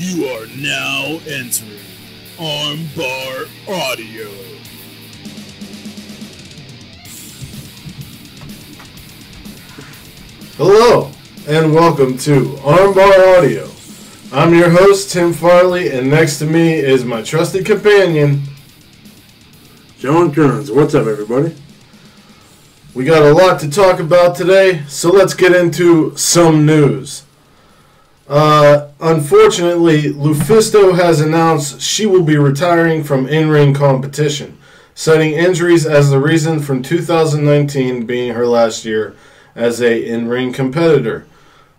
You are now entering Armbar Audio. Hello, and welcome to Armbar Audio. I'm your host, Tim Farley, and next to me is my trusted companion, John Kearns. What's up, everybody? We got a lot to talk about today, so let's get into some news. Unfortunately, Lufisto has announced she will be retiring from in-ring competition, citing injuries as the reason from 2019 being her last year as a in-ring competitor.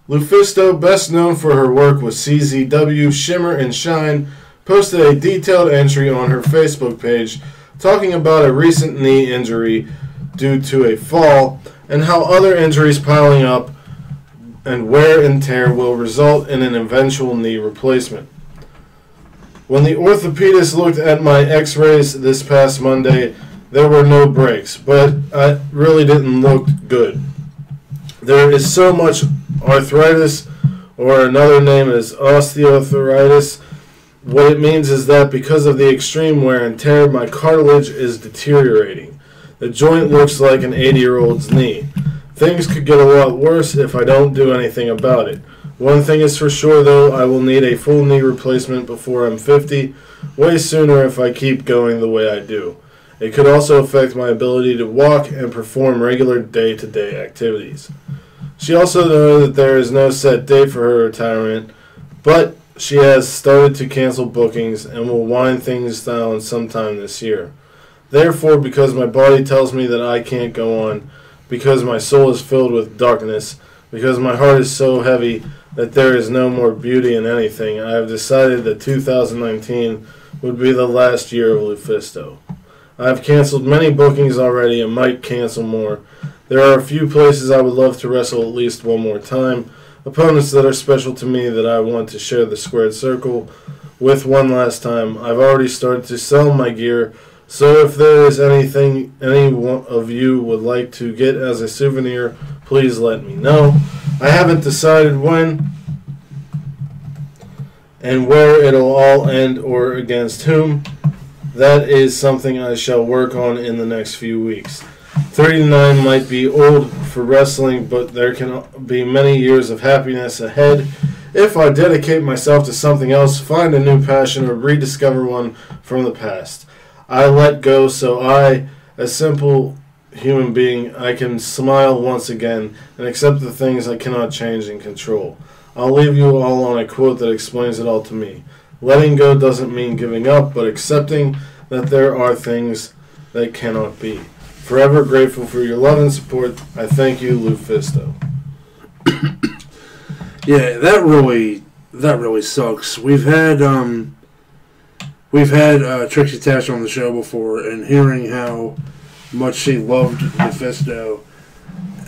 Lufisto, best known for her work with CZW, Shimmer, and Shine, posted a detailed entry on her Facebook page talking about a recent knee injury due to a fall and how other injuries piling up and wear and tear will result in an eventual knee replacement. When the orthopedist looked at my x-rays this past Monday, there were no breaks, but I really didn't look good. There is so much arthritis, or another name is osteoarthritis. What it means is that because of the extreme wear and tear, my cartilage is deteriorating. The joint looks like an 80-year-old's knee. Things could get a lot worse if I don't do anything about it. One thing is for sure, though, I will need a full knee replacement before I'm 50, way sooner if I keep going the way I do. It could also affect my ability to walk and perform regular day-to-day activities. She also noted that there is no set date for her retirement, but she has started to cancel bookings and will wind things down sometime this year. Therefore, because my body tells me that I can't go on, because my soul is filled with darkness, because my heart is so heavy that there is no more beauty in anything, I have decided that 2019 would be the last year of Lufisto. I have canceled many bookings already and might cancel more. There are a few places I would love to wrestle at least one more time, opponents that are special to me that I want to share the squared circle with one last time. I've already started to sell my gear, so if there is anything any one of you would like to get as a souvenir, please let me know. I haven't decided when and where it'll all end or against whom. That is something I shall work on in the next few weeks. 39 might be old for wrestling, but there can be many years of happiness ahead if I dedicate myself to something else, find a new passion, or rediscover one from the past. I let go so I, a simple human being, I can smile once again and accept the things I cannot change and control. I'll leave you all on a quote that explains it all to me. Letting go doesn't mean giving up, but accepting that there are things that cannot be. Forever grateful for your love and support. I thank you, Lufisto. Yeah, that really sucks. We've had Trixie Tash on the show before, and hearing how much she loved Lufisto,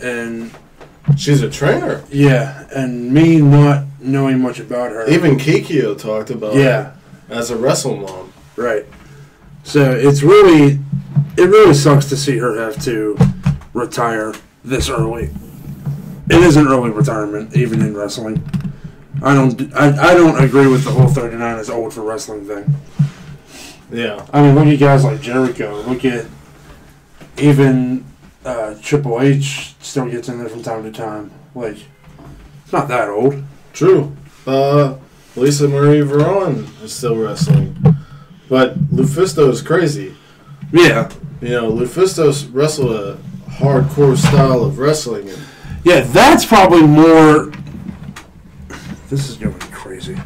and She's a trainer. yeah, and me not knowing much about her. Even Kikyo talked about her as a wrestle mom. Right. So it really sucks to see her have to retire this early. It is an early retirement, even in wrestling. I don't agree with the whole 39 is old for wrestling thing. Yeah. I mean, look at guys like Jericho. Look at even Triple H still gets in there from time to time. Like, it's not that old. True. Lisa Marie Varon is still wrestling. But Lufisto is crazy. Yeah. You know, Lufisto's wrestled a hardcore style of wrestling. And yeah, that's probably more... This is going crazy.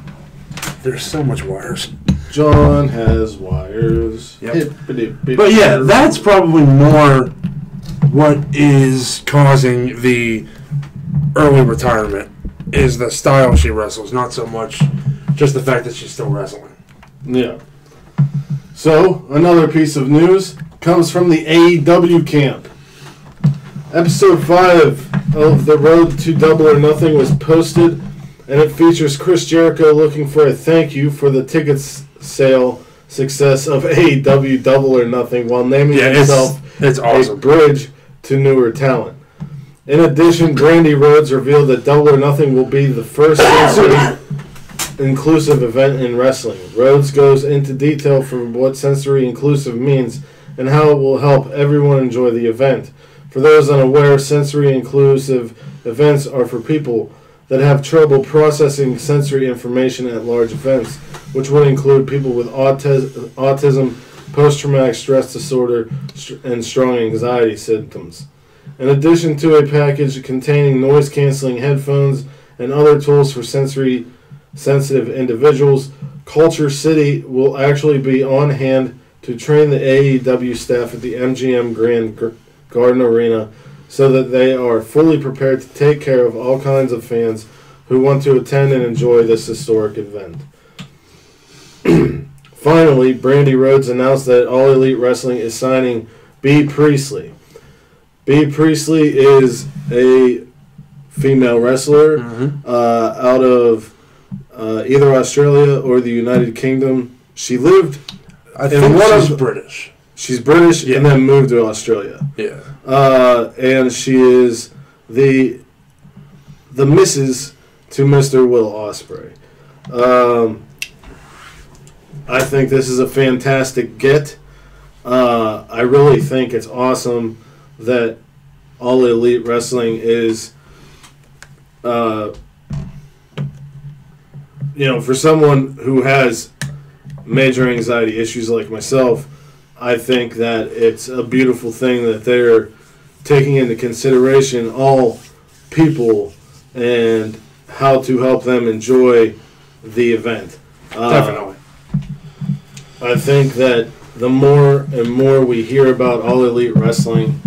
There's so much wires. John has wires. Yep. But yeah, that's probably more what is causing the early retirement, is the style she wrestles, not so much just the fact that she's still wrestling. Yeah. So, another piece of news comes from the AEW camp. Episode 5 of The Road to Double or Nothing was posted, and it features Chris Jericho looking for a thank you for the tickets sale success of AEW Double or Nothing while naming himself it's awesome. a bridge to newer talent. In addition, Brandy Rhodes revealed that Double or Nothing will be the first inclusive event in wrestling. Rhodes goes into detail for what sensory inclusive means and how it will help everyone enjoy the event. For those unaware, sensory inclusive events are for people that have trouble processing sensory information at large events, which would include people with autism, post-traumatic stress disorder, and strong anxiety symptoms. In addition to a package containing noise-canceling headphones and other tools for sensory-sensitive individuals, Culture City will actually be on hand to train the AEW staff at the MGM Grand Garden Arena so that they are fully prepared to take care of all kinds of fans who want to attend and enjoy this historic event. Finally, Brandy Rhodes announced that All Elite Wrestling is signing Bea Priestley. Bea Priestley is a female wrestler out of either Australia or the United Kingdom. She lived... I think she's British. She's British and then moved to Australia. Yeah. And she is the Mrs. to Mr. Will Ospreay. I think this is a fantastic get. I really think it's awesome that All Elite Wrestling is, for someone who has major anxiety issues like myself, I think that it's a beautiful thing that they're taking into consideration all people and how to help them enjoy the event. Definitely. I think that the more and more we hear about All Elite Wrestling,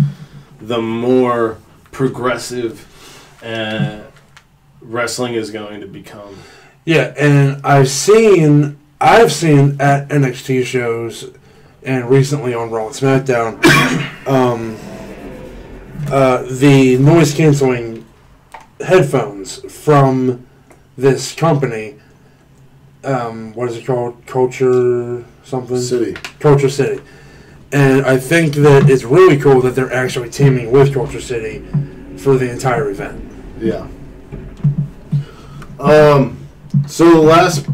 the more progressive wrestling is going to become. Yeah, and I've seen at NXT shows and recently on Raw and SmackDown the noise canceling headphones from this company. What is it called? Culture City. And I think that it's really cool that they're actually teaming with Culture City for the entire event. Yeah. So the last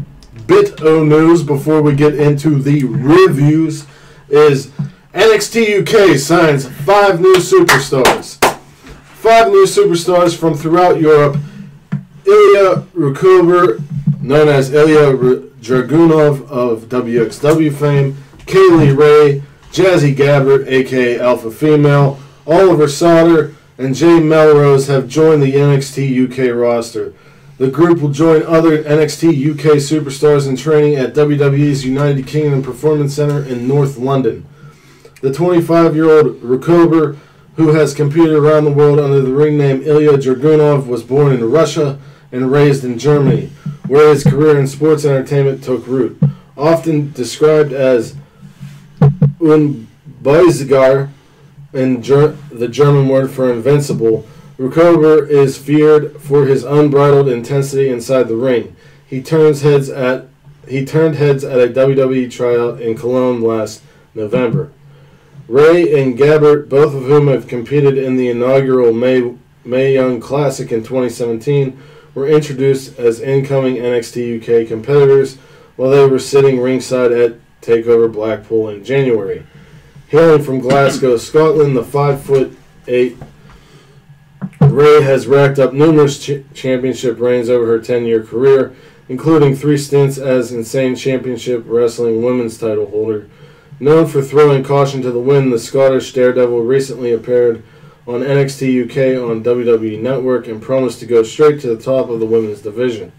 bit of news before we get into the reviews is NXT UK signs 5 new superstars. 5 new superstars from throughout Europe. Ilya Rukover, known as Ilya Dragunov of WXW fame, Kaylee Ray, Jazzy Gabbert, a.k.a. Alpha Female, Oliver Sauter, and Jay Melrose have joined the NXT UK roster. The group will join other NXT UK superstars in training at WWE's United Kingdom Performance Center in North London. The 25-year-old Rukover, who has competed around the world under the ring name Ilya Dragunov, was born in Russia and raised in Germany, where his career in sports entertainment took root. Often described as Unbesiegbar, in the German word for invincible, Rukover is feared for his unbridled intensity inside the ring. He turned heads at a WWE tryout in Cologne last November. Ray and Gabbert, both of whom have competed in the inaugural Mae Young Classic in 2017, were introduced as incoming NXT UK competitors while they were sitting ringside at TakeOver Blackpool in January. Hailing from Glasgow, Scotland, the 5'8" Ray has racked up numerous championship reigns over her 10-year career, including 3 stints as Insane Championship Wrestling Women's title holder. Known for throwing caution to the wind, the Scottish Daredevil recently appeared on NXT UK on WWE Network and promised to go straight to the top of the women's division.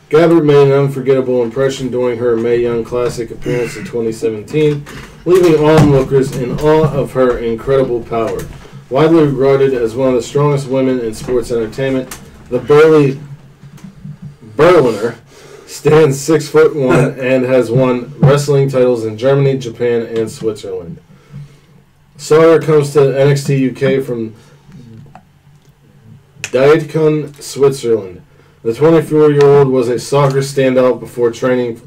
Gabbert made an unforgettable impression during her Mae Young Classic appearance in 2017, leaving onlookers in awe of her incredible power. Widely regarded as one of the strongest women in sports entertainment, the Berliner stands 6'1" and has won wrestling titles in Germany, Japan, and Switzerland. Sauter comes to NXT UK from Dietikon, Switzerland. The 24-year-old was a soccer standout before training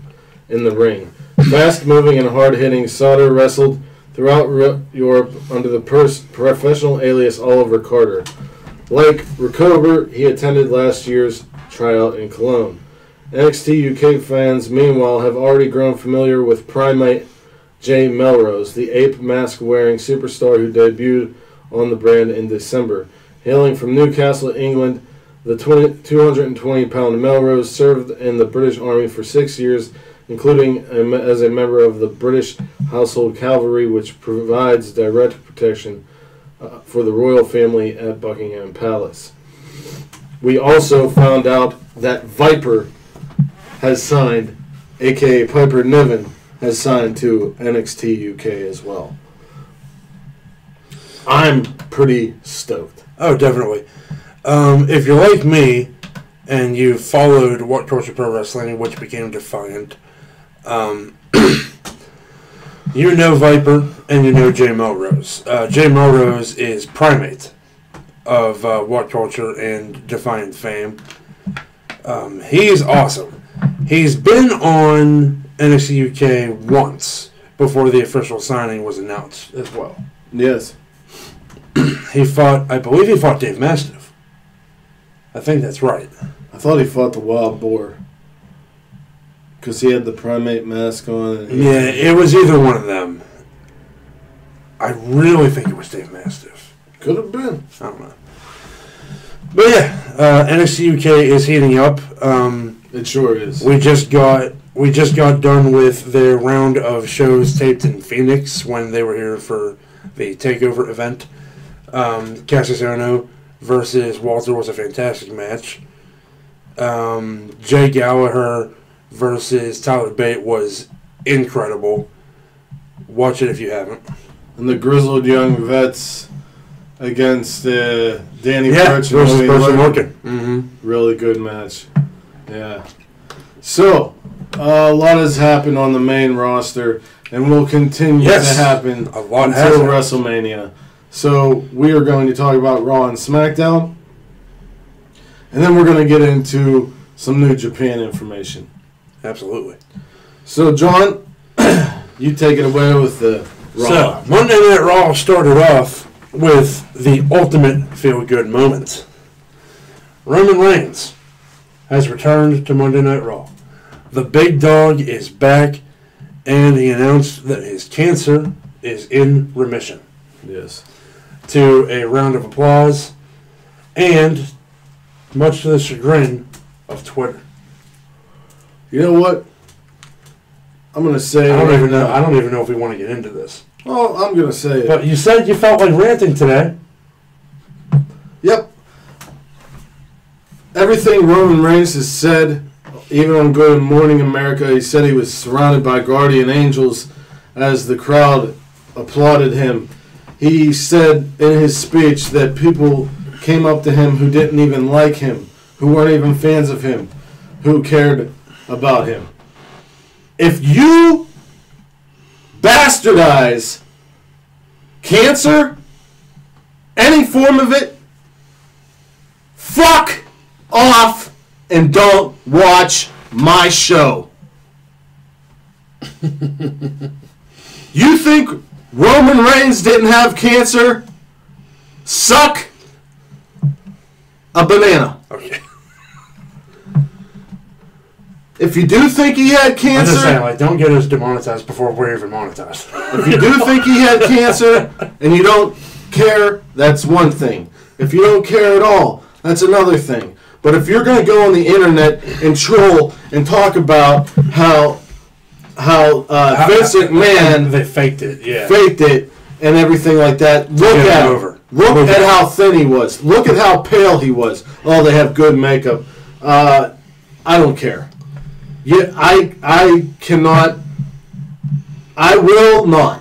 in the ring. Fast-moving and hard-hitting, Sauter wrestled throughout Europe under the professional alias Oliver Carter. Like Rukover, he attended last year's tryout in Cologne. NXT UK fans, meanwhile, have already grown familiar with Primate J. Melrose, the ape mask-wearing superstar who debuted on the brand in December. Hailing from Newcastle, England, the 220-pound Melrose served in the British Army for 6 years, including as a member of the British Household Cavalry, which provides direct protection for the royal family at Buckingham Palace. We also found out that Viper has signed, a.k.a. Piper Niven, has signed to NXT UK as well. I'm pretty stoked. Oh, definitely. If you're like me and you followed What Culture Pro Wrestling, which became Defiant, you know Viper and you know Jay Melrose. Jay Melrose is Primate of What Culture and Defiant fame. He's awesome. He's been on NXT UK once before the official signing was announced as well. Yes. I believe he fought Dave Mastiff. I think that's right. I thought he fought the Wild Boar. Because he had the Primate mask on. Yeah, it was either one of them. I really think it was Dave Mastiff. Could have been. I don't know. But yeah, NXT UK is heating up. It sure is. We just got done with their round of shows taped in Phoenix when they were here for the Takeover event. Cassius Ohno versus Walter was a fantastic match. Jay Gallagher versus Tyler Bate was incredible. Watch it if you haven't. And the Grizzled Young Vets against Danny versus Percy Morgan. Mm-hmm. Really good match. Yeah. So, a lot has happened on the main roster and will continue to happen until WrestleMania. So, we are going to talk about Raw and SmackDown. And then we're going to get into some New Japan information. Absolutely. So, John, you take it away with the Raw. So, Monday Night Raw started off with the ultimate feel-good moment. Roman Reigns has returned to Monday Night Raw. The big dog is back, and he announced that his cancer is in remission. Yes. To a round of applause, and much to the chagrin of Twitter. You know what? I'm going to say... I don't even know if we want to get into this. Well, I'm going to say it. But you said you felt like ranting today. Yep. Everything Roman Reigns has said, even on Good Morning America, he said he was surrounded by guardian angels as the crowd applauded him. He said in his speech that people came up to him who didn't even like him, who weren't even fans of him, who cared about him. If you bastardize cancer, any form of it, fuck off and don't watch my show. You think Roman Reigns didn't have cancer? Suck a banana. Okay. If you do think he had cancer... I'm just saying, like, don't get us demonetized before we're even monetized. If you do think he had cancer and you don't care, that's one thing. If you don't care at all, that's another thing. But if you're going to go on the internet and troll and talk about how Vince McMahon... They faked it, yeah. Faked it and everything like that, look at how thin he was. Look at how pale he was. Oh, they have good makeup. I don't care. Yeah, I will not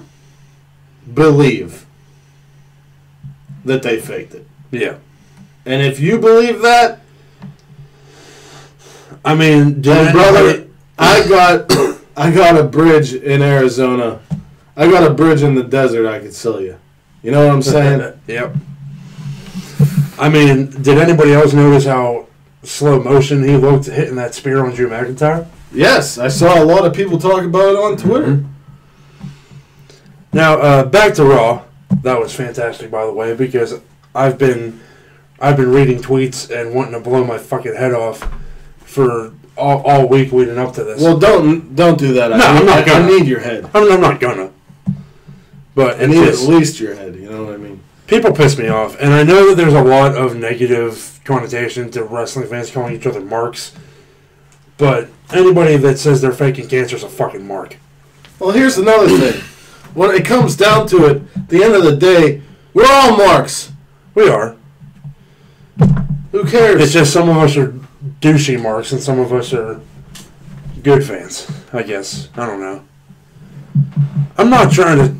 believe that they faked it. Yeah. And if you believe that, I mean, brother, I got a bridge in Arizona. I got a bridge in the desert I could sell you. You know what I'm saying? Yep. I mean, did anybody else notice how slow motion he looked hitting that spear on Drew McIntyre? Yes, I saw a lot of people talk about it on Twitter. Mm-hmm. Now, back to Raw. That was fantastic, by the way, because I've been reading tweets and wanting to blow my fucking head off for all week leading up to this. Well, don't do that. No, I'm not gonna. I need your head. I'm not gonna. But I need at least your head. You know what I mean? People piss me off, and I know that there's a lot of negative connotation to wrestling fans calling each other marks. But anybody that says they're faking cancer is a fucking mark. Well, here's another thing. When it comes down to it, at the end of the day, we're all marks. We are. Who cares? It's just some of us are douchey marks, and some of us are good fans, I guess. I don't know. I'm not trying to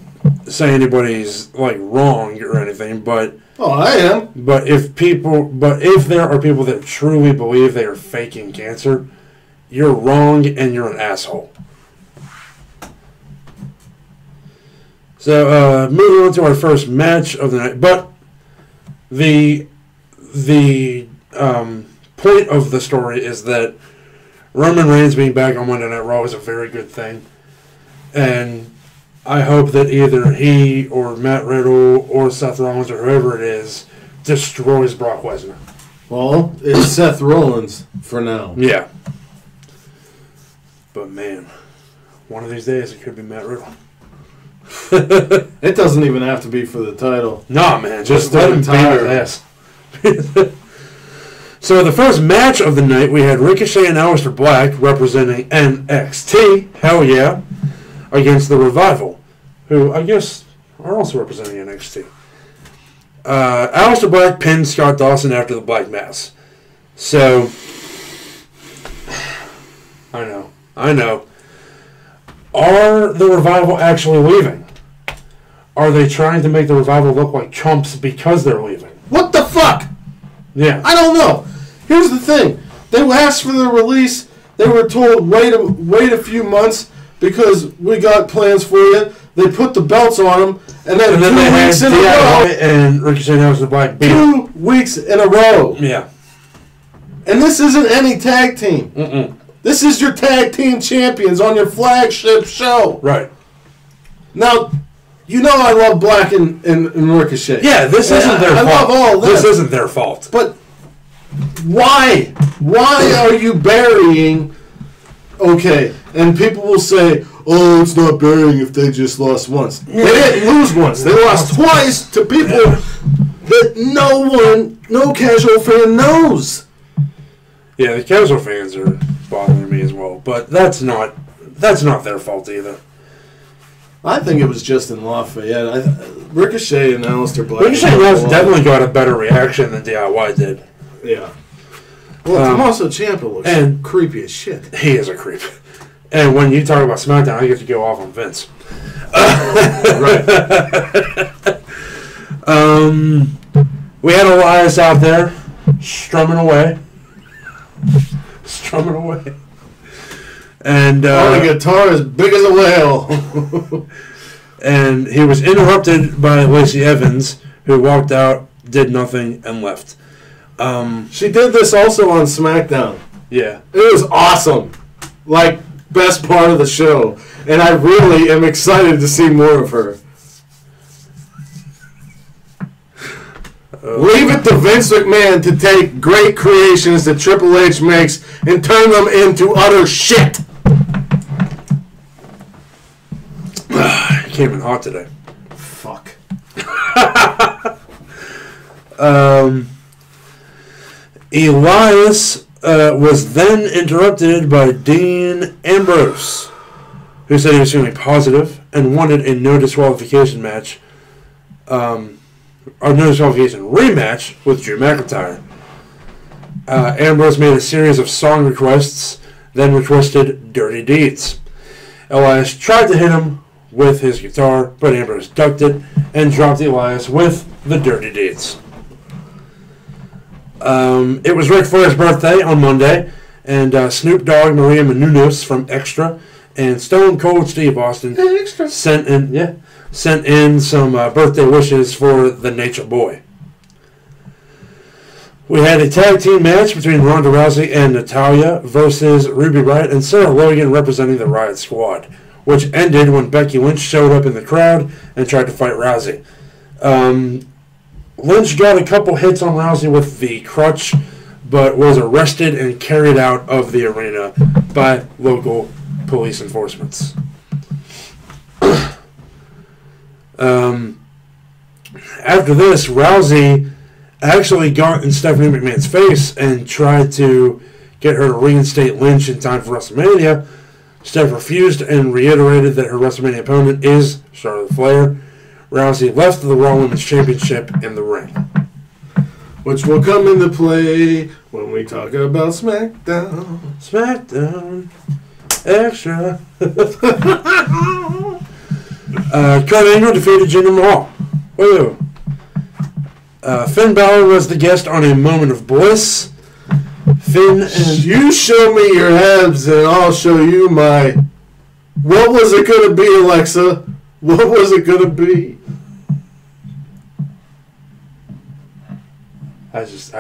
say anybody's like wrong or anything, but I am. But if there are people that truly believe they are faking cancer, you're wrong and you're an asshole. So moving on to our first match of the night, but the point of the story is that Roman Reigns being back on Monday Night Raw is a very good thing, and I hope that either he or Matt Riddle or Seth Rollins or whoever it is destroys Brock Lesnar. Well, it's Seth Rollins for now. Yeah. But man, one of these days it could be Matt Riddle. It doesn't even have to be for the title. Nah, man, just let him beat his ass. So the first match of the night, we had Ricochet and Aleister Black representing NXT, hell yeah, against the Revival, who I guess are also representing NXT. Aleister Black pinned Scott Dawson after the Black Mass. So, I know. Are the Revival actually leaving? Are they trying to make the Revival look like chumps because they're leaving? What the fuck? Yeah. I don't know. Here's the thing. They asked for the release. They were told, wait a few months because we got plans for you. They put the belts on them, and then 2 weeks in a row. And Ricochet and Aleister Black beat 2 weeks in a row. Yeah. And this isn't any tag team. Mm-mm. This is your tag team champions on your flagship show. Right. Now, you know I love Black and Ricochet. Yeah, this isn't their fault. I love all this. This isn't their fault. But why? Why are you burying... Okay, and people will say, oh, it's not burying if they just lost once. They didn't lose once. They lost twice to people that no casual fan knows. Yeah, the casual fans are bothering me as well, but that's not their fault either. I think it was Justin Lafayette. Ricochet and Aleister Black. Ricochet definitely got a better reaction than DIY did. Yeah. Well, Tommaso Ciampa looks creepy as shit. He is a creep. And when you talk about SmackDown, I get to go off on Vince. Right. We had Elias out there strumming away. And on a guitar as big as a whale. And he was interrupted by Lacey Evans, who walked out, did nothing, and left. She did this also on SmackDown. Yeah. It was awesome. Like, best part of the show. And I really am excited to see more of her. Leave it to Vince McMahon to take great creations that Triple H makes and turn them into utter shit. It came in hot today. Fuck. Elias was then interrupted by Dean Ambrose, who said he was feeling positive and wanted a no disqualification match, or no disqualification rematch with Drew McIntyre. Ambrose made a series of song requests, then requested Dirty Deeds. Elias tried to hit him with his guitar, but Ambrose ducked it and dropped Elias with the Dirty Deeds. It was Ric Flair's birthday on Monday, and Snoop Dogg, Maria Menounos from Extra, and Stone Cold Steve Austin sent in some birthday wishes for the Nature Boy. We had a tag team match between Ronda Rousey and Natalya versus Ruby Riott and Sarah Logan representing the Riott Squad, which ended when Becky Lynch showed up in the crowd and tried to fight Rousey. Lynch got a couple hits on Rousey with the crutch, but was arrested and carried out of the arena by local police enforcements. After this, Rousey actually got in Stephanie McMahon's face and tried to get her to reinstate Lynch in time for WrestleMania. Steph refused and reiterated that her WrestleMania opponent is Charlotte Flair. Rousey left the Raw Women's Championship in the ring. Which will come into play when we talk about SmackDown. SmackDown. Extra. Kurt Angle defeated Jinder Mahal. Woo. Finn Balor was the guest on a Moment of Bliss. Finn and... You show me your abs and I'll show you my... What was it going to be, Alexa? What was it going to be? I just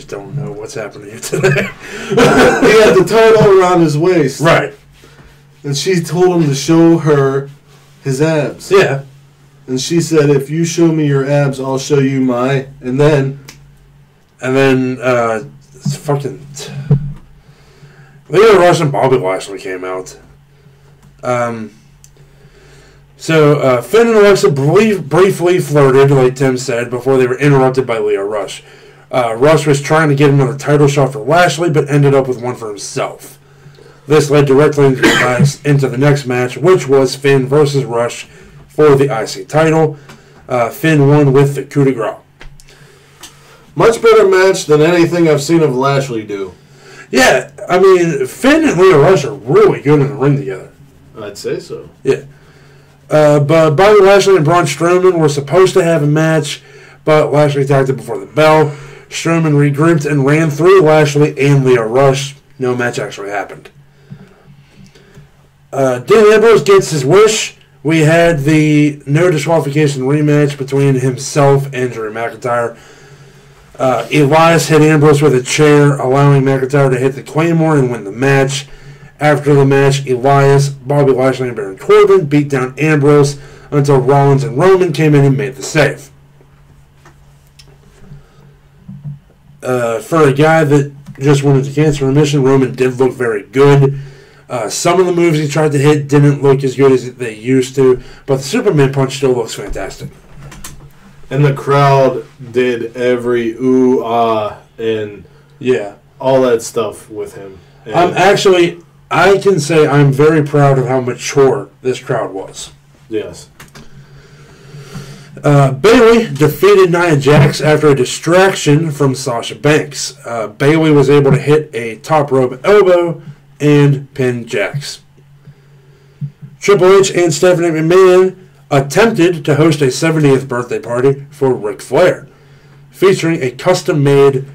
don't know what's happening here today. He had the title around his waist. Right. And she told him to show her his abs. Yeah. And she said, if you show me your abs, I'll show you my... And then... It's fucking... Leo Rush and Bobby Lashley came out. So Finn and Alexa briefly flirted, like Tim said, before they were interrupted by Leo Rush. Rush was trying to get another title shot for Lashley, but ended up with one for himself. This led directly into the next match, which was Finn versus Rush for the IC title. Finn won with the coup de grace. Much better match than anything I've seen of Lashley do. Yeah, I mean, Finn and Leo Rush are really good in the ring together. I'd say so. Yeah. But Bobby Lashley and Braun Strowman were supposed to have a match, but Lashley attacked it before the bell. Strowman regrouped and ran through Lashley and Leo Rush. No match actually happened. Dean Ambrose gets his wish. We had the no disqualification rematch between himself and Drew McIntyre. Elias hit Ambrose with a chair, allowing McIntyre to hit the Claymore and win the match. After the match, Elias, Bobby Lashley, and Baron Corbin beat down Ambrose until Rollins and Roman came in and made the save. For a guy that just went into cancer remission, Roman did look very good. Some of the moves he tried to hit didn't look as good as they used to, but the Superman punch still looks fantastic. And the crowd did every ooh, ah, and all that stuff with him. And I can say I'm very proud of how mature this crowd was. Yes. Bayley defeated Nia Jax after a distraction from Sasha Banks. Bayley was able to hit a top rope elbow and pin Jax. Triple H and Stephanie McMahon attempted to host a 70th birthday party for Ric Flair, featuring a custom-made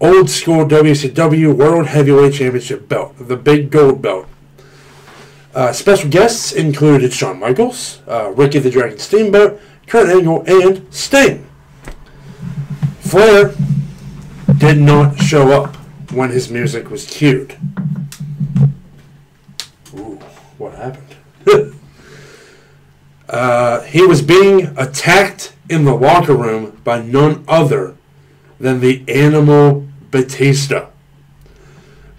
old-school WCW World Heavyweight Championship belt, the big gold belt. Special guests included Shawn Michaels, Ricky the Dragon Steamboat, Kurt Angle, and Sting. Flair did not show up when his music was cued. Ooh, what happened? He was being attacked in the locker room by none other than the Animal Batista.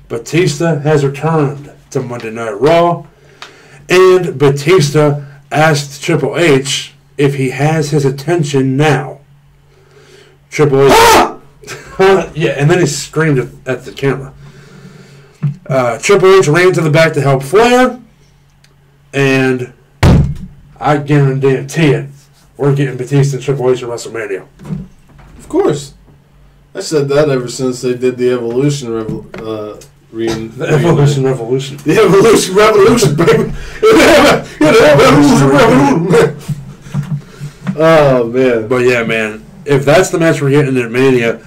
Batista has returned to Monday Night Raw, and Batista asked Triple H if he has his attention now. Triple H... yeah, and then he screamed at the camera. Triple H ran to the back to help Flair, and I guarantee it, we're getting Batista and Triple H at WrestleMania. Of course. I said that ever since they did the Evolution Revolution. The Evolution Revolution. The Evolution Revolution, baby. Oh, man. But yeah, man, if that's the match we're getting at Mania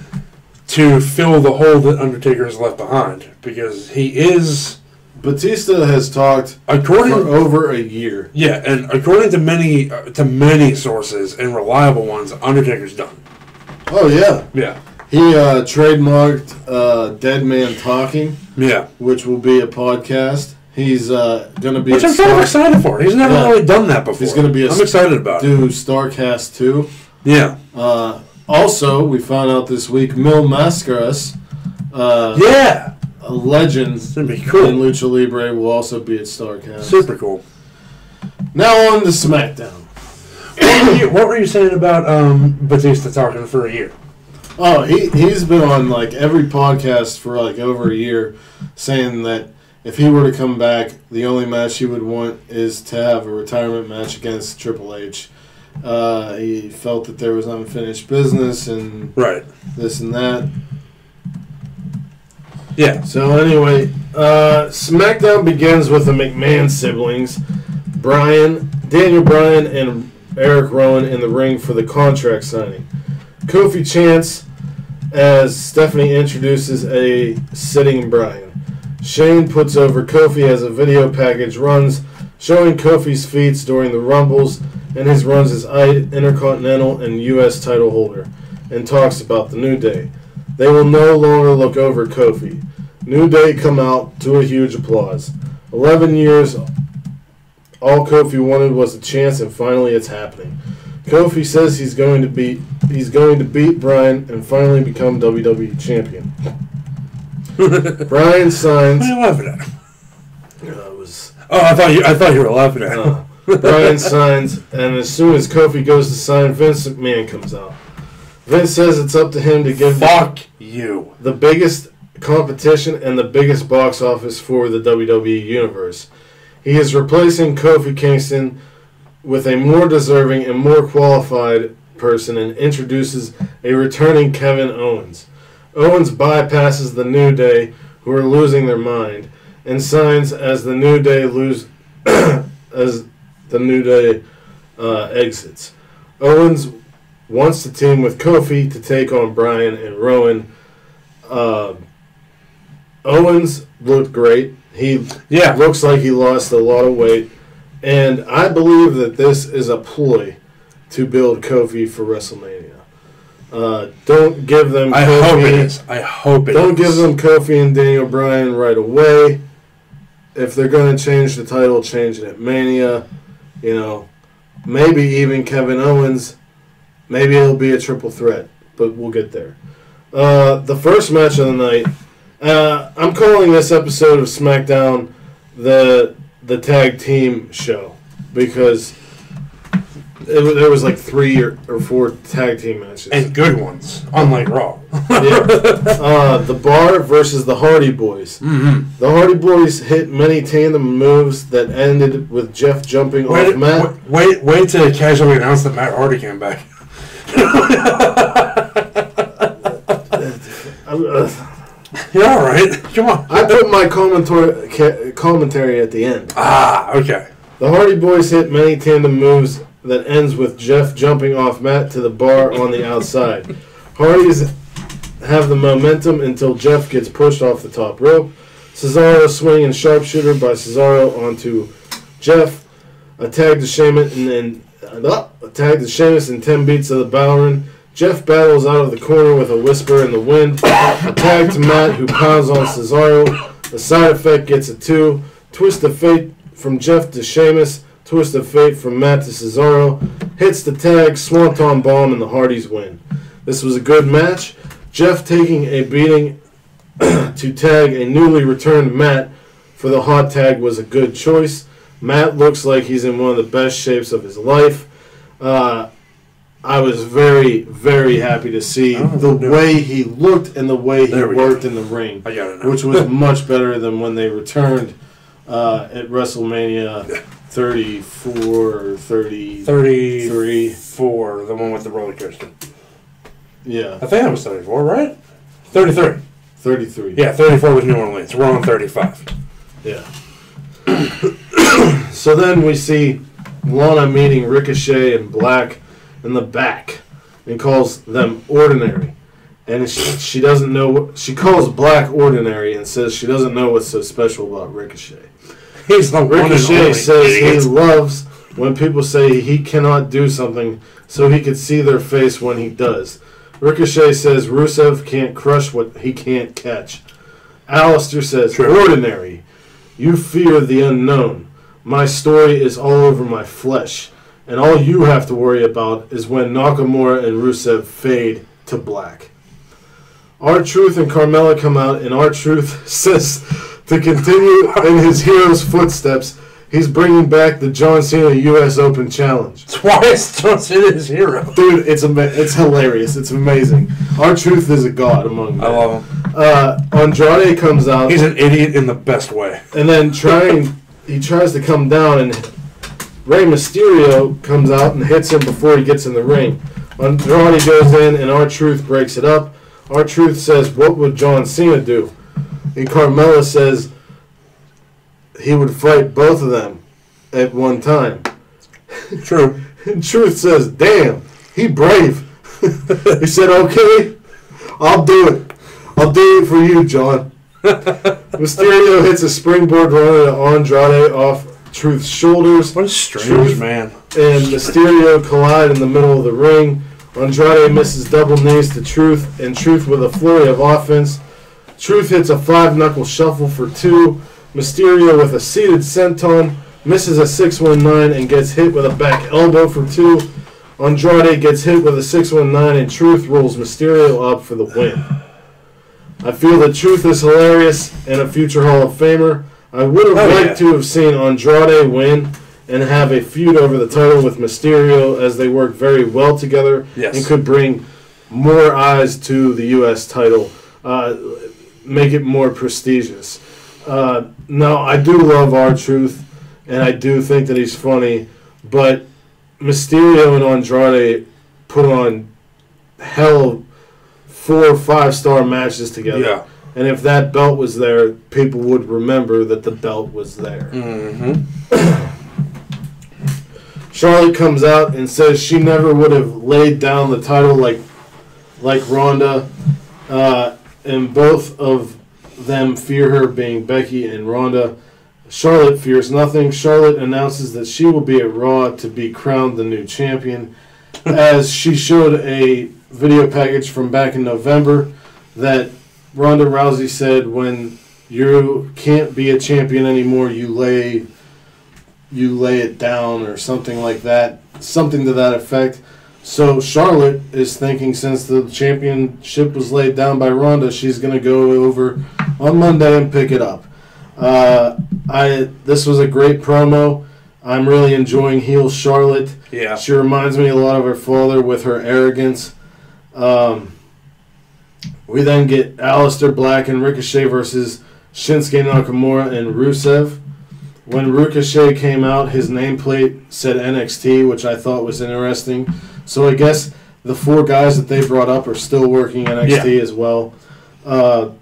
to fill the hole that Undertaker has left behind, because he is... Batista has talked for over a year. Yeah, and according to many sources and reliable ones, Undertaker's done. Oh, yeah. Yeah. He trademarked Dead Man Talking. Yeah. Which will be a podcast. He's going to be... Which I'm kind of excited for. He's never really done that before. He's going to be I'm excited about it. Do Starcast 2. Yeah. Also, we found out this week, Mil Mascaras Yeah! A legend That'd be cool. in Lucha Libre will also be at StarCast. Super cool. Now on to SmackDown. What were you saying about Batista talking for a year? Oh, he's been on like every podcast for like over a year, saying that if he were to come back, the only match he would want is to have a retirement match against Triple H. He felt that there was unfinished business and this and that. Yeah. So anyway, SmackDown begins with the McMahon siblings, Daniel Bryan, and Eric Rowan in the ring for the contract signing. Kofi chants as Stephanie introduces a sitting Bryan. Shane puts over Kofi as a video package runs, showing Kofi's feats during the Rumbles and his runs as Intercontinental and U.S. title holder, and talks about the New Day. They will no longer look over Kofi. New Day come out to a huge applause. 11 years, all Kofi wanted was a chance, and finally it's happening. Kofi says he's going to beat Bryan and finally become WWE champion. Bryan signs. What are you laughing at? I thought you were laughing at. Bryan signs, and as soon as Kofi goes to sign, Vince McMahon comes out. Vince says it's up to him to give the biggest competition and the biggest box office for the WWE Universe. He is replacing Kofi Kingston with a more deserving and more qualified person and introduces a returning Kevin Owens. Owens bypasses the New Day, who are losing their mind, and signs as the New Day exits. Owens wants to team with Kofi to take on Bryan and Rowan. Owens looked great. He looks like he lost a lot of weight, and I believe that this is a ploy to build Kofi for WrestleMania. Don't give them Kofi. I hope it is. Don't give them Kofi and Daniel Bryan right away. If they're going to change the title, change it at Mania. You know, maybe even Kevin Owens. Maybe it'll be a triple threat, but we'll get there. The first match of the night, I'm calling this episode of SmackDown the tag team show because there was like 3 or 4 tag team matches. And good ones, unlike Raw. The Bar versus the Hardy Boys. Mm-hmm. The Hardy Boys hit many tandem moves that ended with Jeff jumping off Matt. Wait to casually announce that Matt Hardy came back. You're all right. Come on. I put my commentary at the end. Okay. The Hardy Boys hit many tandem moves that ends with Jeff jumping off Matt to the bar on the outside. Hardys have the momentum until Jeff gets pushed off the top rope. Cesaro swing and sharpshooter by Cesaro onto Jeff. A tag to Sheamus and 10 beats of the Ballerin. Jeff battles out of the corner with a whisper in the wind. A tag to Matt, who pounds on Cesaro. The side effect gets a 2. Twist of fate from Jeff to Sheamus. Twist of fate from Matt to Cesaro. Hits the tag, Swanton Bomb, and the Hardys win. This was a good match. Jeff taking a beating to tag a newly returned Matt for the hot tag was a good choice. Matt looks like he's in one of the best shapes of his life. I was very, very happy to see the way he looked and the way he worked in the ring, which was much better than when they returned at WrestleMania 34 or 33. 34, the one with the roller coaster. Yeah. I think that was 34, right? 33. 33. Yeah, 34 was New Orleans. We're on 35. Yeah. So then we see Lana meeting Ricochet and Black in the back and calls them ordinary. And she doesn't know what... She calls Black ordinary and says she doesn't know what's so special about Ricochet. Ricochet says he loves when people say he cannot do something so he could see their face when he does. Ricochet says Rusev can't crush what he can't catch. Alistair says, ordinary. You fear the unknown. My story is all over my flesh. And all you have to worry about is when Nakamura and Rusev fade to black. R-Truth and Carmella come out, and R-Truth says to continue in his hero's footsteps, he's bringing back the John Cena U.S. Open Challenge. Why is John Cena his hero? Dude, it's hilarious. It's amazing. R-Truth is a god among men. I love him. Andrade comes out. He's an idiot in the best way. And then he tries to come down, and Rey Mysterio comes out and hits him before he gets in the ring. Andrade goes in, and R-Truth breaks it up. R-Truth says, what would John Cena do? And Carmella says he would fight both of them at one time. True. And Truth says, damn, he brave. He said, okay, I'll do it. I'll do it for you, John. Mysterio hits a springboard runner to Andrade off Truth's shoulders. What a strange man. And Mysterio collide in the middle of the ring. Andrade misses double knees to Truth, and Truth with a flurry of offense. Truth hits a 5-knuckle shuffle for 2. Mysterio with a seated senton misses a 619 and gets hit with a back elbow for 2. Andrade gets hit with a 619, and Truth rolls Mysterio up for the win. I feel that Truth is hilarious and a future Hall of Famer. I would have liked to have seen Andrade win and have a feud over the title with Mysterio, as they work very well together and could bring more eyes to the U.S. title, make it more prestigious. No, I do love R-Truth, and I do think that he's funny, but Mysterio and Andrade put on hell 4 or 5-star matches together. Yeah. And if that belt was there, people would remember that the belt was there. Mm-hmm. Charlotte comes out and says she never would have laid down the title like Ronda, and both of them fear her, being Becky and Ronda. Charlotte fears nothing. Charlotte announces that she will be at Raw to be crowned the new champion, as she showed a video package from back in November that Ronda Rousey said, when you can't be a champion anymore, you lay it down, or something like that, something to that effect. So Charlotte is thinking, since the championship was laid down by Ronda, she's going to go over on Monday and pick it up. This was a great promo. I'm really enjoying heel Charlotte. Yeah. She reminds me a lot of her father with her arrogance. We then get Aleister Black and Ricochet versus Shinsuke Nakamura and Rusev. When Ricochet came out, his nameplate said NXT, which I thought was interesting. So I guess the 4 guys that they brought up are still working NXT as well.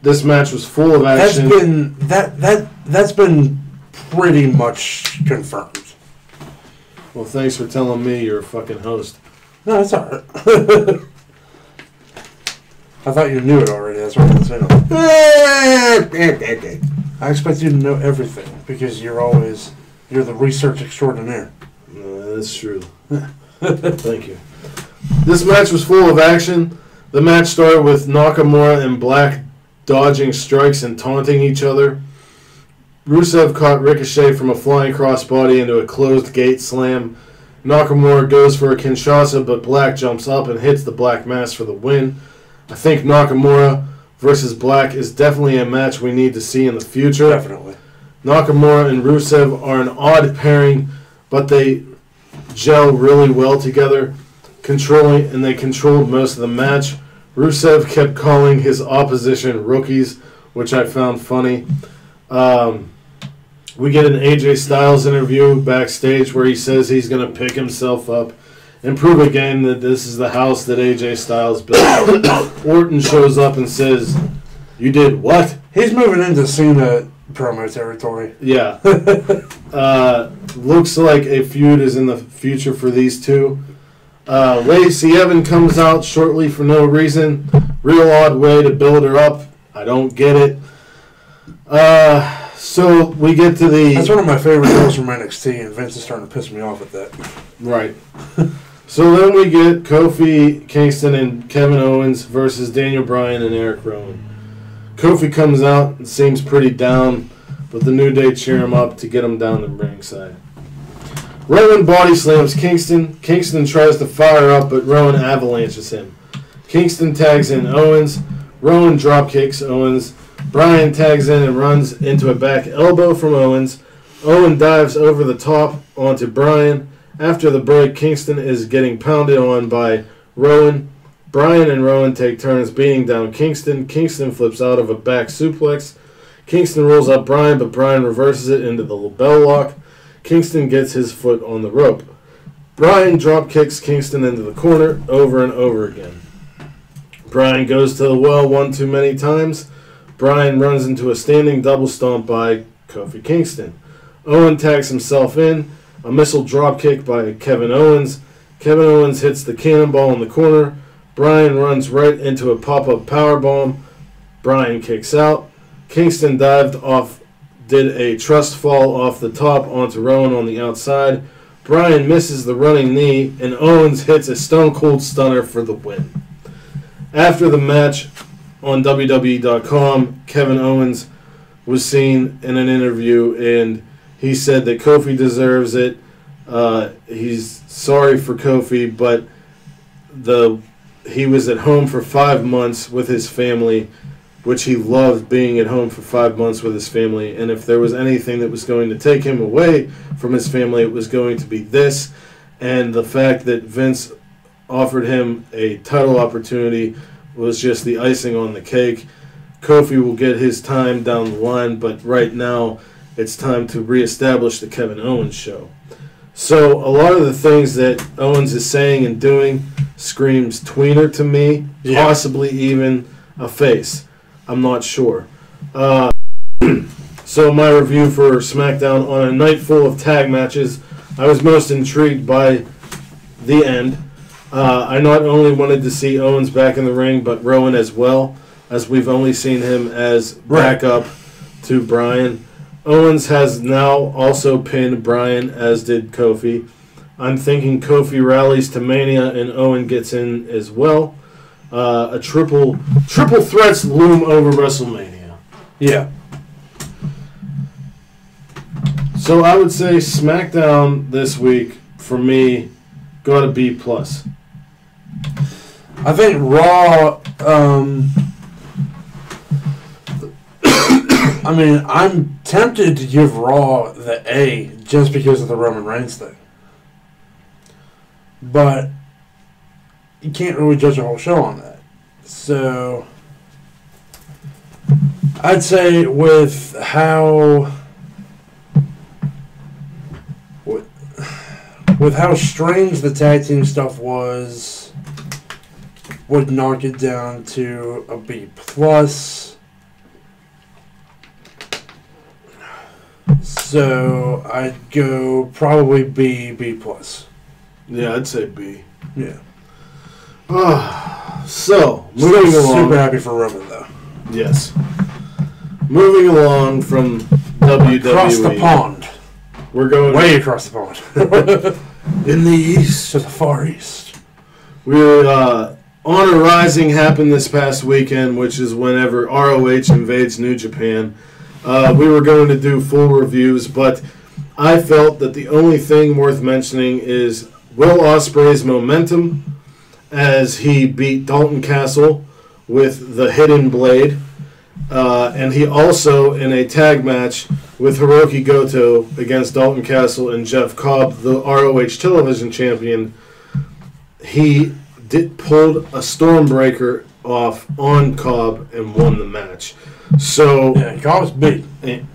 This match was full of action. That's been pretty much confirmed. Well, thanks for telling me, you're a fucking host. No, it's alright. I thought you knew it already. That's what I was saying. I expect you to know everything because you're the research extraordinaire. That's true. Thank you. This match was full of action. The match started with Nakamura and Black dodging strikes and taunting each other. Rusev caught Ricochet from a flying crossbody into a closed gate slam. Nakamura goes for a Kinshasa, but Black jumps up and hits the Black Mass for the win. I think Nakamura versus Black is definitely a match we need to see in the future. Definitely. Nakamura and Rusev are an odd pairing, but they gel really well together, and they controlled most of the match. Rusev kept calling his opposition rookies, which I found funny. We get an AJ Styles interview backstage where he says he's going to pick himself up and prove again that this is the house that AJ Styles built. Orton shows up and says, "You did what?" He's moving into Cena promo territory. Yeah. Looks like a feud is in the future for these two. Lacey Evans comes out shortly for no reason. Real odd way to build her up. I don't get it. So we get to the... That's one of my favorite girls from NXT, and Vince is starting to piss me off at that. Right. So then we get Kofi Kingston and Kevin Owens versus Daniel Bryan and Eric Rowan. Kofi comes out and seems pretty down, but the New Day cheer him up to get him down the ringside. Rowan body slams Kingston. Kingston tries to fire up, but Rowan avalanches him. Kingston tags in Owens. Rowan drop kicks Owens. Bryan tags in and runs into a back elbow from Owens. Owen dives over the top onto Bryan. After the break, Kingston is getting pounded on by Rowan. Bryan and Rowan take turns beating down Kingston. Kingston flips out of a back suplex. Kingston rolls up Bryan, but Bryan reverses it into the label lock. Kingston gets his foot on the rope. Bryan drop kicks Kingston into the corner over and over again. Bryan goes to the well one too many times. Bryan runs into a standing double stomp by Kofi Kingston. Owen tags himself in. A missile drop kick by Kevin Owens. Kevin Owens hits the cannonball in the corner. Bryan runs right into a pop-up powerbomb. Bryan kicks out. Kingston did a trust fall off the top onto Rowan on the outside. Bryan misses the running knee, and Owens hits a Stone Cold Stunner for the win. After the match on WWE.com, Kevin Owens was seen in an interview, and he said that Kofi deserves it. He's sorry for Kofi, but he was at home for 5 months with his family, which he loved being at home for 5 months with his family. And if there was anything that was going to take him away from his family, it was going to be this. And the fact that Vince offered him a title opportunity was just the icing on the cake. Kofi will get his time down the line, but right now it's time to reestablish the Kevin Owens show. So a lot of the things that Owens is saying and doing screams tweener to me, possibly even a face. I'm not sure. So my review for SmackDown: on a night full of tag matches, I was most intrigued by the end. I not only wanted to see Owens back in the ring, but Rowan as well, as we've only seen him as backup to Bryan. Owens has now also pinned Bryan, as did Kofi. I'm thinking Kofi rallies to Mania and Owen gets in as well. A triple threats loom over WrestleMania. Yeah. So I would say SmackDown this week, for me, got a B+. I think Raw, I mean, I'm tempted to give Raw the A just because of the Roman Reigns thing. But you can't really judge a whole show on that. So I'd say with how strange the tag team stuff was, would knock it down to a B+. So I'd go probably B+. Yeah, I'd say B. Yeah. So, moving along. Super happy for Roman, though. Yes. Moving along from WWE. Across the pond. We're going way across the pond. In the east, to the far east. Honor Rising happened this past weekend, which is whenever ROH invades New Japan. We were going to do full reviews, but I felt that the only thing worth mentioning is Will Ospreay's momentum as he beat Dalton Castle with the Hidden Blade. And he also, in a tag match with Hiroki Goto against Dalton Castle and Jeff Cobb, the ROH television champion, he pulled a Stormbreaker off on Cobb and won the match. So yeah, Cobb's big.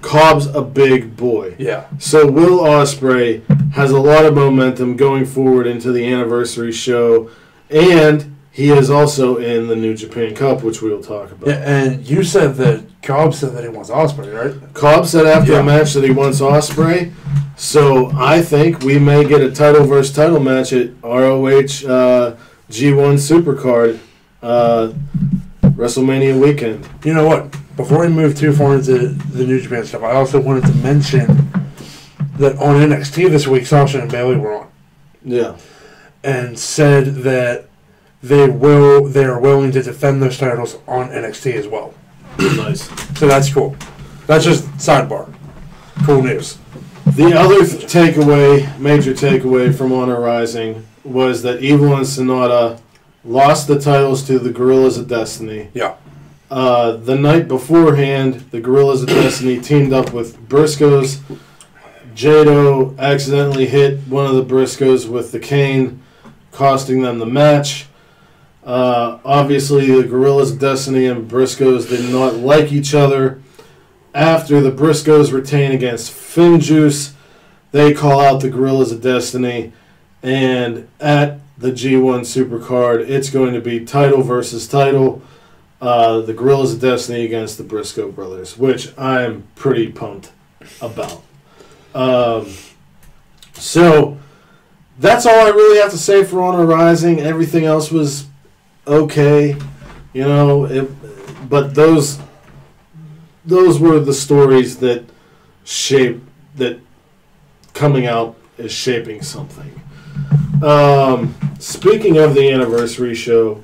Cobb's a big boy. Yeah. So Will Ospreay has a lot of momentum going forward into the anniversary show, and he is also in the New Japan Cup, which we'll talk about. Yeah, and you said that Cobb said that he wants Ospreay, right? Cobb said after the match that he wants Ospreay. So I think we may get a title versus title match at ROH G1 Supercard WrestleMania weekend. You know what? Before we move too far into the New Japan stuff, I also wanted to mention that on NXT this week, Sasha and Bayley were on. Yeah. And said that they are willing to defend those titles on NXT as well. Nice. So that's cool. That's just sidebar. Cool news. The other major takeaway from Honor Rising was that Evil and Sonata lost the titles to the Gorillas of Destiny. Yeah. The night beforehand, the Gorillas of Destiny teamed up with Briscoes. Jado accidentally hit one of the Briscoes with the cane, costing them the match. Obviously, the Gorillas of Destiny and Briscoes did not like each other. After the Briscoes retain against Finjuice, they call out the Gorillas of Destiny, and at the G1 Supercard, it's going to be title versus title. The Gorillas of Destiny against the Briscoe brothers, which I'm pretty pumped about. So that's all I really have to say for Honor Rising. Everything else was okay, but those were the stories that coming out is shaping something. Speaking of the anniversary show,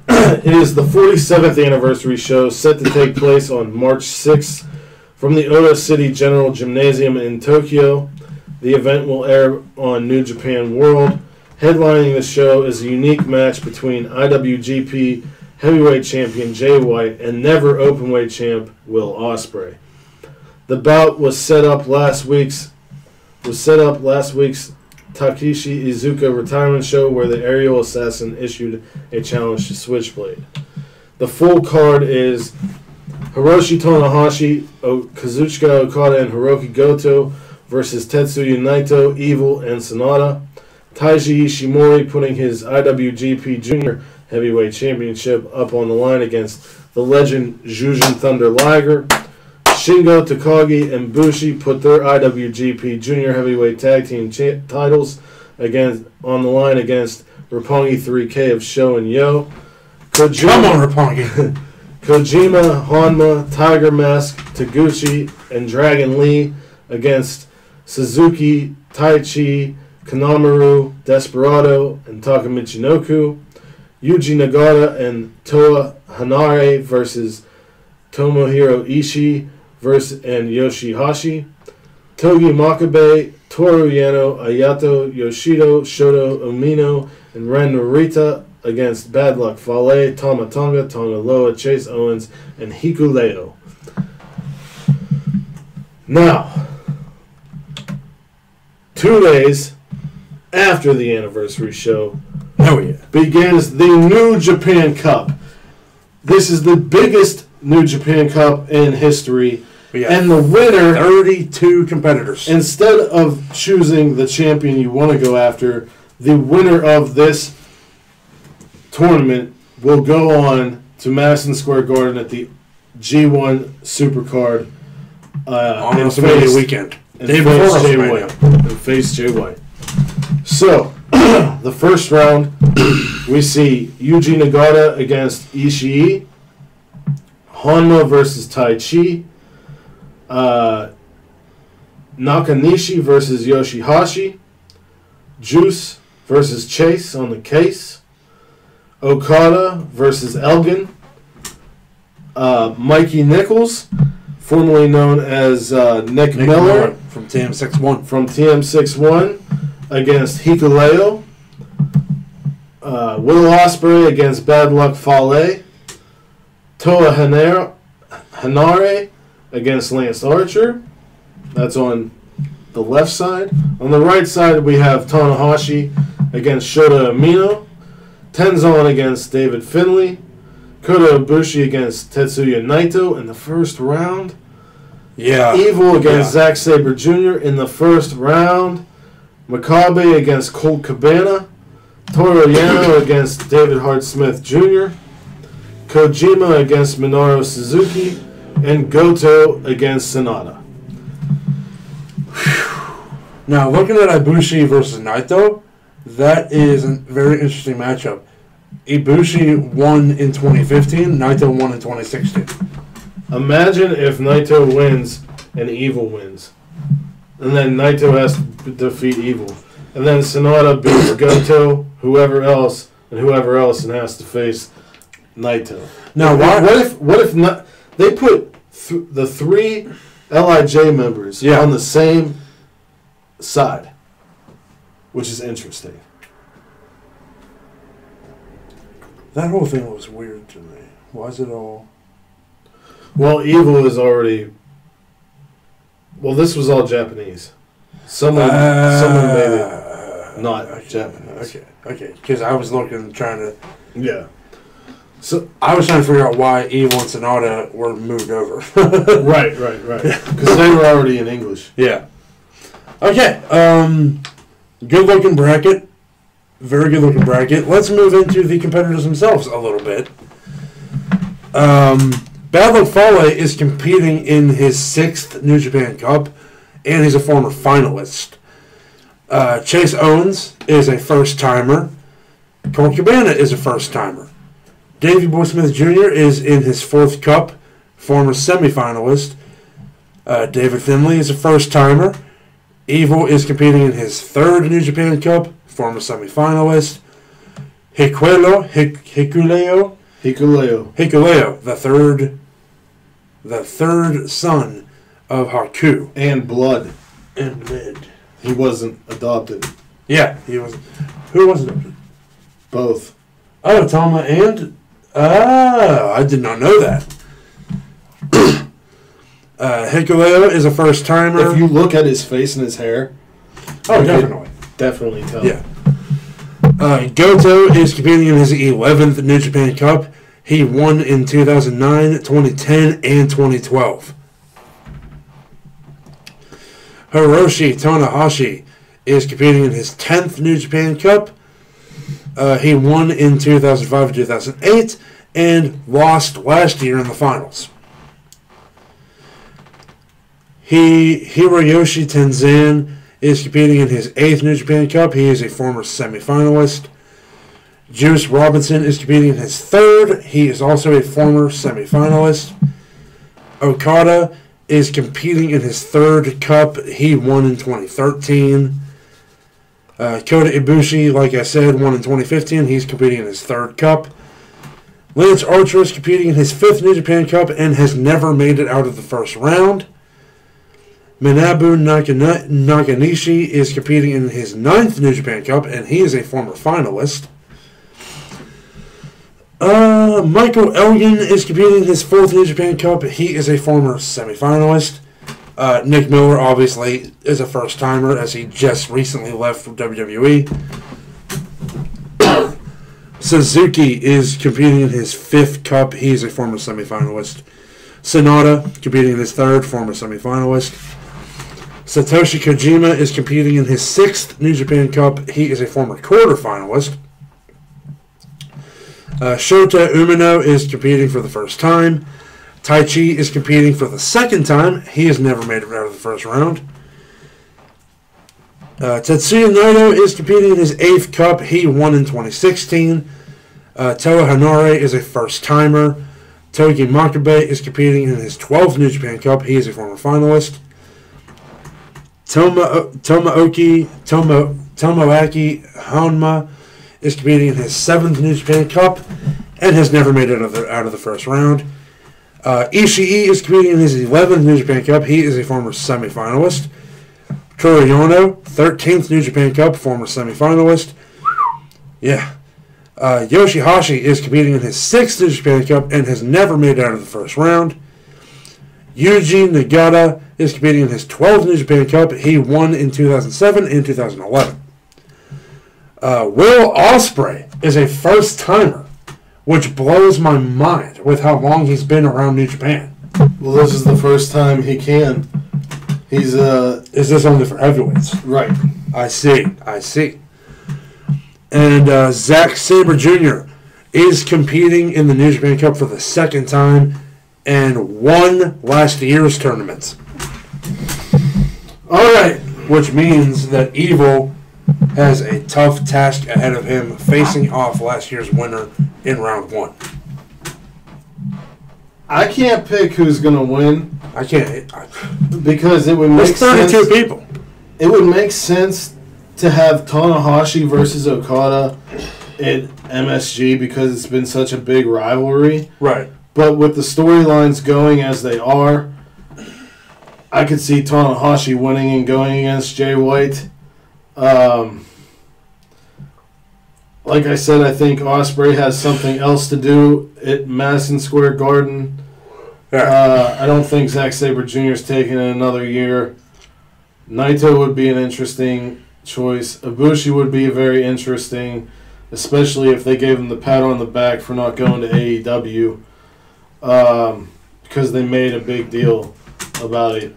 it is the 47th anniversary show set to take place on March 6th from the Oda City General Gymnasium in Tokyo. The event will air on New Japan World. Headlining the show is a unique match between IWGP Heavyweight Champion Jay White and never Openweight Champ Will Ospreay. The bout was set up last week's Takeshi Iizuka retirement show, where the aerial assassin issued a challenge to Switchblade. The full card is Hiroshi Tanahashi, Kazuchika Okada, and Hiroki Goto versus Tetsuya Naito, Evil, and Sonata. Taiji Ishimori putting his IWGP Junior Heavyweight Championship up on the line against the legend Jujin Thunder Liger. Shingo Takagi and Bushi put their IWGP Junior Heavyweight Tag Team titles on the line against Roppongi 3K of Sho and Yo. Come on, Roppongi. Kojima, Honma, Tiger Mask, Taguchi, and Dragon Lee against Suzuki, Taichi, Kanemaru, Desperado, and Taka Michinoku. Yuji Nagata and Toa Hanare versus Tomohiro Ishii and Yoshihashi. Togi Makabe, Toru Yano, Ayato Yoshido, Shoto Umino, and Ren Narita against Bad Luck Fale, Tama Tonga, Tonga Loa, Chase Owens, and Hikuleo. Now, 2 days after the anniversary show, begins the New Japan Cup. This is the biggest New Japan Cup in history. And the winner, 32 competitors. Instead of choosing the champion you want to go after, the winner of this tournament will go on to Madison Square Garden at the G1 Supercard on WrestleMania weekend. Day before WrestleMania. And face Jay White. So, the first round, we see Yuji Nagata against Ishii, Honma versus Taichi, Nakanishi versus Yoshihashi, Juice versus Chase on the case, Okada versus Elgin, Mikey Nichols, formerly known as Nick Miller from TM61 against Hikuleo, Will Ospreay against Bad Luck Fale, Toa Hanare against Lance Archer. That's on the left side. On the right side, we have Tanahashi against Shota Umino, Tenzan against David Finlay, Kota Ibushi against Tetsuya Naito in the first round. Evil against Zack Sabre Jr. in the first round. Makabe against Colt Cabana. Toru Yano against David Hart Smith Jr. Kojima against Minoru Suzuki. And Goto against Sonata. Now, looking at Ibushi versus Naito, that is a very interesting matchup. Ibushi won in 2015, Naito won in 2016. Imagine if Naito wins and Evil wins. And then Naito has to defeat Evil. And then Sonata beats Goto, whoever else, and has to face Naito. Now, what if not? They put the 3 LIJ members on the same side, which is interesting. That whole thing was weird to me. Why is it all... Well, Evil is already... Well, this was all Japanese. Someone made it not Japanese. Okay. Because I was trying to... Yeah. So I was trying to figure out why Evil and Sonata were moved over. Right. Because they were already in English. Yeah. Okay. Good looking bracket. Very good looking bracket. Let's move into the competitors themselves a little bit. Bad Luck Fale is competing in his 6th New Japan Cup, and he's a former finalist. Chase Owens is a first-timer. Colt Cabana is a first-timer. Davey Boy Smith Jr. is in his 4th Cup, former semifinalist. David Finlay is a first-timer. Evil is competing in his 3rd New Japan Cup, former semifinalist. Hikuleo, the third son of Haku. And Blood. And Blood. He wasn't adopted. Yeah, he was. Who was adopted? Both. Oh, Tama and... I did not know that. Hikuleo is a first-timer. If you look at his face and his hair... Oh, definitely. Definitely tell. Yeah. Goto is competing in his 11th New Japan Cup. He won in 2009, 2010, and 2012. Hiroshi Tanahashi is competing in his 10th New Japan Cup. He won in 2005 and 2008 and lost last year in the finals. Hiroyoshi Tenzan is competing in his 8th New Japan Cup. He is a former semifinalist. Juice Robinson is competing in his 3rd. He is also a former semifinalist. Okada is competing in his 3rd Cup. He won in 2013. Kota Ibushi, like I said, won in 2015. He's competing in his 3rd Cup. Lance Archer is competing in his 5th New Japan Cup and has never made it out of the first round. Manabu Nakanishi is competing in his 9th New Japan Cup, and he is a former finalist. Michael Elgin is competing in his 4th New Japan Cup. He is a former semifinalist. Nick Miller, obviously, is a first-timer, as he just recently left from WWE. Suzuki is competing in his 5th Cup. He is a former semifinalist. Sonata, competing in his 3rd, former semifinalist. Satoshi Kojima is competing in his 6th New Japan Cup. He is a former quarterfinalist. Shota Umino is competing for the first time. Taichi is competing for the 2nd time. He has never made it out of the first round. Tetsuya Naito is competing in his 8th Cup. He won in 2016. Toa Hanare is a first-timer. Togi Makabe is competing in his 12th New Japan Cup. He is a former finalist. Tomoaki Honma is competing in his 7th New Japan Cup and has never made it out of the first round. Ishii is competing in his 11th New Japan Cup. He is a former semifinalist. Toriano, 13th New Japan Cup, former semifinalist. Yeah. Yoshihashi is competing in his 6th New Japan Cup and has never made it out of the first round. Yuji Nagata is competing in his 12th New Japan Cup. He won in 2007 and 2011. Will Ospreay is a first-timer, which blows my mind with how long he's been around New Japan. Well, this is the first time he can. He's Is this only for heavyweights? Right. I see. And Zack Sabre Jr. is competing in the New Japan Cup for the 2nd time and won last year's tournament. All right, which means that Evil has a tough task ahead of him facing off last year's winner in round 1. I can't pick who's going to win. I can't. Because it would make There's 32 sense. people. It would make sense to have Tanahashi versus Okada in MSG because it's been such a big rivalry. Right. But with the storylines going as they are, I could see Tanahashi winning and going against Jay White. Like I said, I think Ospreay has something else to do at Madison Square Garden. I don't think Zack Sabre Jr. is taking it another year. Naito would be an interesting choice. Ibushi would be very interesting, especially if they gave him the pat on the back for not going to AEW, because they made a big deal about it.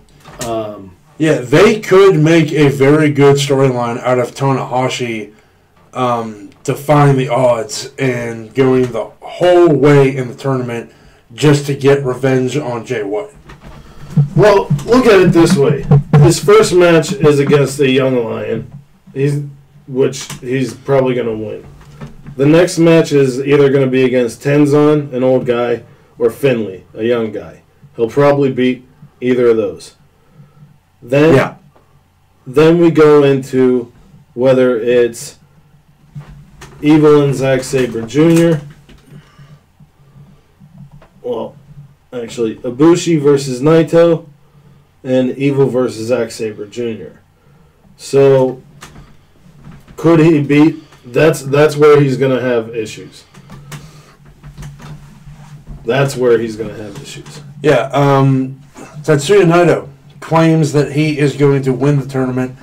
Yeah, they could make a very good storyline out of Tanahashi defying the odds and going the whole way in the tournament just to get revenge on Jay White. Well, look at it this way. His first match is against a young lion, which he's probably going to win. The next match is either going to be against Tenzan, an old guy, or Finlay, a young guy. He'll probably beat either of those. Then we go into whether it's Evil and Zack Sabre Jr. Well, actually, Ibushi versus Naito, and Evil versus Zack Sabre Jr. So, could he beat? That's where he's going to have issues. That's where he's going to have issues. Yeah, Tetsuya Naito claims that he is going to win the tournament,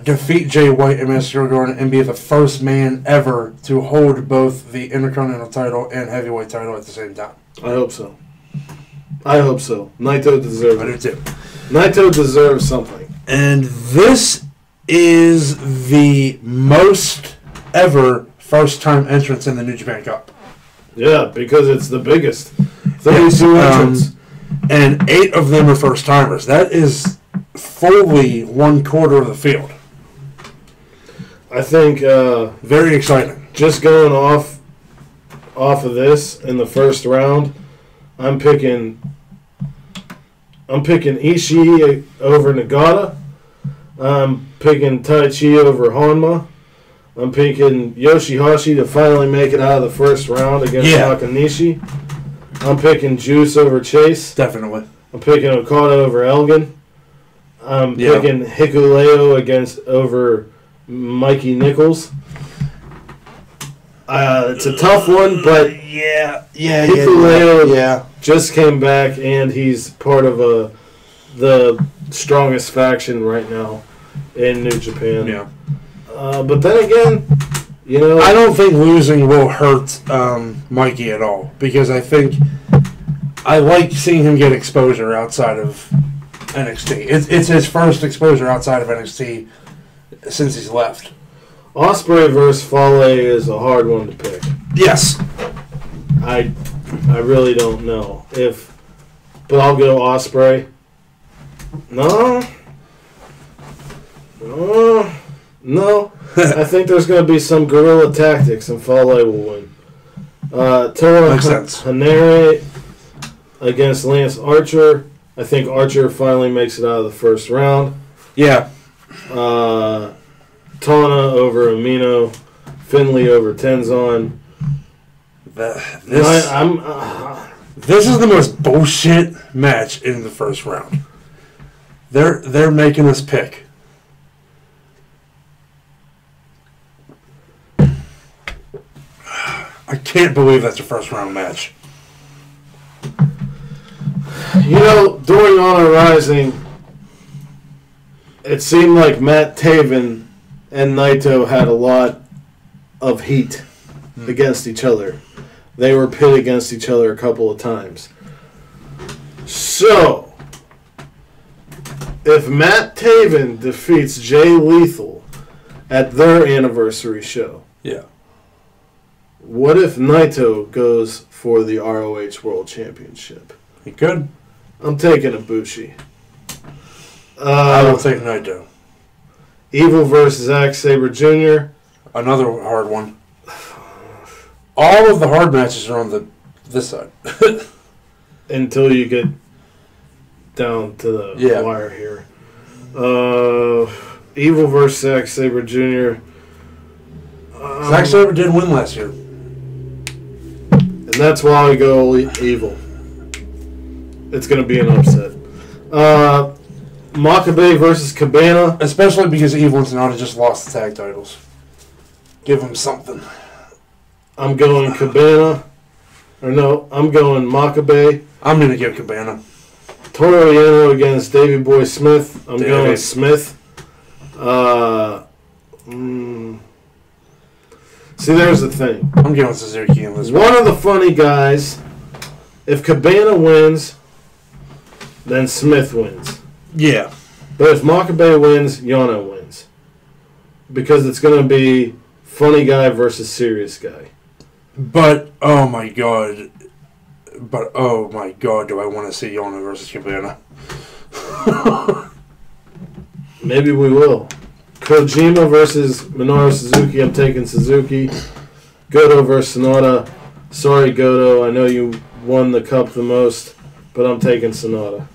defeat Jay White and Mr. Gordon, and be the first man ever to hold both the Intercontinental title and Heavyweight title at the same time. I hope so. Naito deserves it. I do too. Naito deserves something. And this is the most ever first-time entrance in the New Japan Cup. Yeah, because it's the biggest. 32 entrants. And 8 of them are first-timers. That is fully 1/4 of the field. I think very exciting. Just going off of this in the first round, I'm picking Ishii over Nagata. I'm picking Taichi over Honma. I'm picking Yoshihashi to finally make it out of the first round against Nakanishi. I'm picking Juice over Chase. Definitely. I'm picking Okada over Elgin. I'm picking Hikuleo over Mikey Nichols. It's a tough one, but Hikuleo just came back, and he's part of the strongest faction right now in New Japan. Yeah. But then again, I don't think losing will hurt Mikey at all, because I think I like seeing him get exposure outside of NXT. It's his first exposure outside of NXT since he's left. Ospreay versus Fale is a hard one to pick. Yes. I really don't know but I'll go Ospreay. No. I think there's going to be some guerrilla tactics, and Fale will win. Toa Hanare against Lance Archer. I think Archer finally makes it out of the first round. Yeah. Tana over Amino. Finlay over Tenzan. This is the most bullshit match in the first round. They're making us pick. I can't believe that's a first round match. During Honor Rising, it seemed like Matt Taven and Naito had a lot of heat against each other. They were pit against each other a couple of times. So, if Matt Taven defeats Jay Lethal at their anniversary show, what if Naito goes for the ROH World Championship? He could. I'm taking Ibushi. I will take Naito. Evil versus Zack Sabre Jr. Another hard one. All of the hard matches are on this side. Until you get down to the wire here. Evil versus Zack Sabre Jr. Zack Sabre did win last year. And that's why I go Evil. It's going to be an upset. Makabe versus Cabana. Especially because Evil and Sonata just lost the tag titles. Give them something. I'm going Cabana. I'm going Makabe I'm going to go Cabana. Toru Yano against Davey Boy Smith. I'm going with Smith. See, there's the thing. I'm going with Suzuki in this one of the funny guys. If Cabana wins, then Smith wins. Yeah. But if Makabe wins, Yano wins. Because it's going to be funny guy versus serious guy. But, oh my god. Do I want to see Yano versus Cabana? Maybe we will. Kojima versus Minoru Suzuki. I'm taking Suzuki. Goto versus Sonata. Sorry, Goto. I know you won the cup the most, but I'm taking Sonata.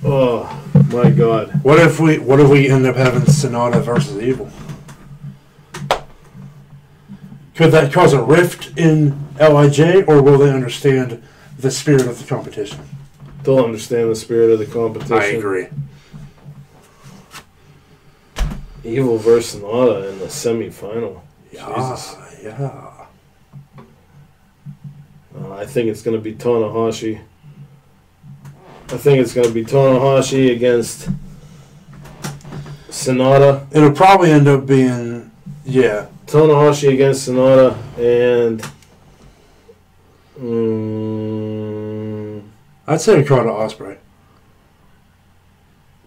Oh my god. What if we end up having Sonata versus Evil? Could that cause a rift in LIJ, or will they understand the spirit of the competition? They'll understand the spirit of the competition. I agree. Evil versus Sonata in the semifinal. Yeah, Jesus. yeah. I think it's going to be Tanahashi. Against Sonata. It'll probably end up being, yeah. Tanahashi against Sonata, and I'd say Okada Ospreay.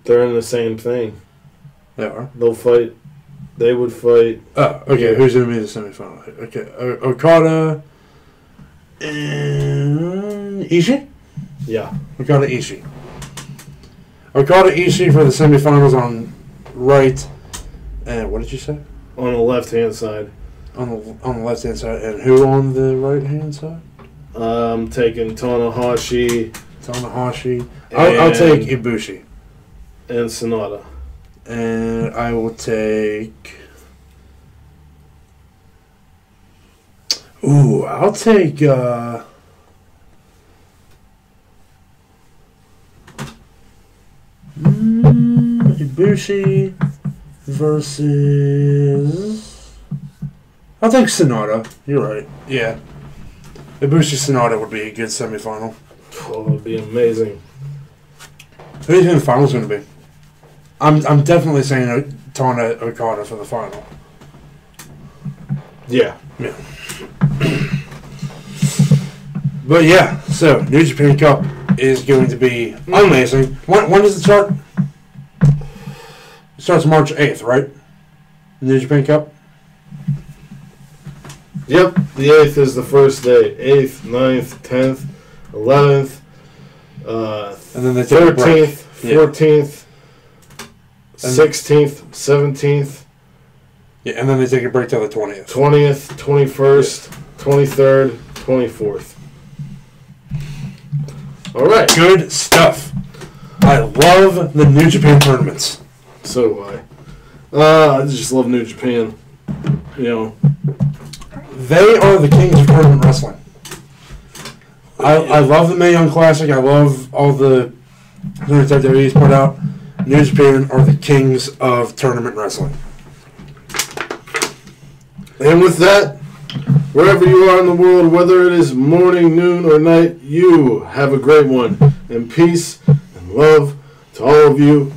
they're in the same thing. They are. They'll fight. They would fight. Oh, okay. Who's going to be the semifinal? Okay, Okada and Ishii? Yeah. Okada Ishii. Okada Ishii for the semifinals on right. And what did you say? On the left-hand side. On the left-hand side. And who on the right-hand side? I'm taking Tanahashi. I'll take Ibushi. And Sonata. And I will take... I'll take... Ibushi versus... I'll take Sonata. You're right. Yeah. Ibushi Sonata would be a good semifinal. Oh, it would be amazing. Who do you think the final's going to be? I'm definitely saying Tana Okada for the final. Yeah. Yeah. But yeah, so New Japan Cup is going to be amazing. When does it start? It starts March 8th, right? New Japan Cup? Yep, the 8th is the first day. 8th, 9th, 10th, 11th, and then they take 13th, 14th, 16th, 17th. Yeah, and then they take a break till the 20th. 20th, 21st, 23rd, 24th. All right. Good stuff. I love the New Japan tournaments. So do I. I just love New Japan. You know. They are the kings of tournament wrestling. I love the Mae Young Classic. I love all the tournaments that WWE's put out. New Japan are the kings of tournament wrestling. And with that, wherever you are in the world, whether it is morning, noon, or night, you have a great one. And peace and love to all of you.